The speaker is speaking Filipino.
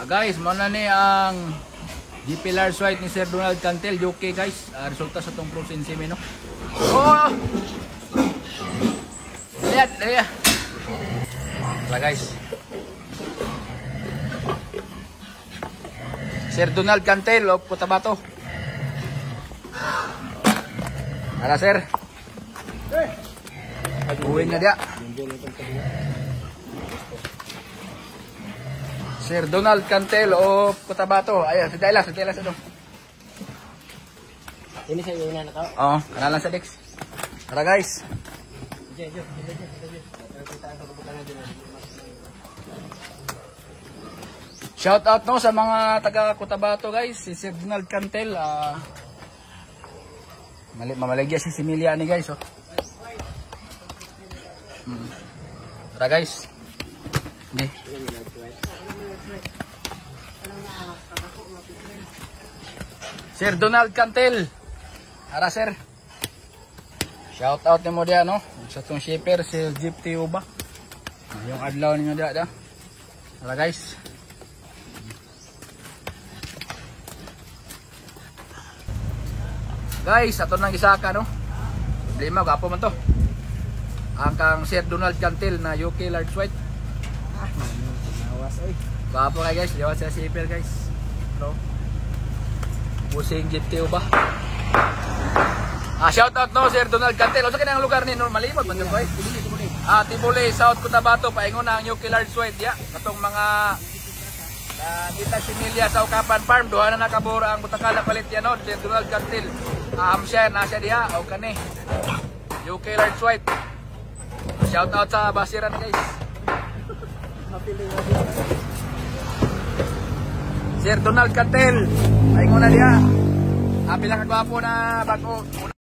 Guys, muna ni ang GP Large White ni Sir Donald Cantel, UK guys. Resulta sa itong Pro Sensimi, no? Oh! Lihat, lihat. Wala guys. Sir Donald Cantel of Cotabato. Ara sir. Uwin na dia. Sir Donald Cantel of Cotabato. Ayan, sa Dailas ito. Ini sa iyo na to. Oo, kanalan sa Dex. Tara guys. Shout out no sa mga taga Cotabato guys, si Sir Donald Cantel. Mamaligya si Similia ni guys. Oh. Tara guys. Hindi. Sir Donald Cantel. Ara sir. Shout out nimo dia no sa tong shipper si Jeep Tiuba. Yung adlaw ninyo dia. Ara guys. Guys, ato nang gisaka no. Problema gapo man to. Ang kang Sir Donald Cantel na UK Large White. Nawas oy. Gapo kay guys, liwat sa shipper guys. No. Busing Jeep Tiuba. Shout out no Sir Donald Cantel. Unsa kinang lugar ni malimot man jud boy? Tibuli, South Cotabato, paingon ang UK Large White ya. Katong mga kita similya sa Ukapan Farm, duha na nakabura ang butakala palit yan no, Sir Donald Cantel. Siya nasa diha o kani. UK Large White. Shout out sa basiran guys. Sir Donald Cantel, paingon na diha. Bilang kagwapo na bago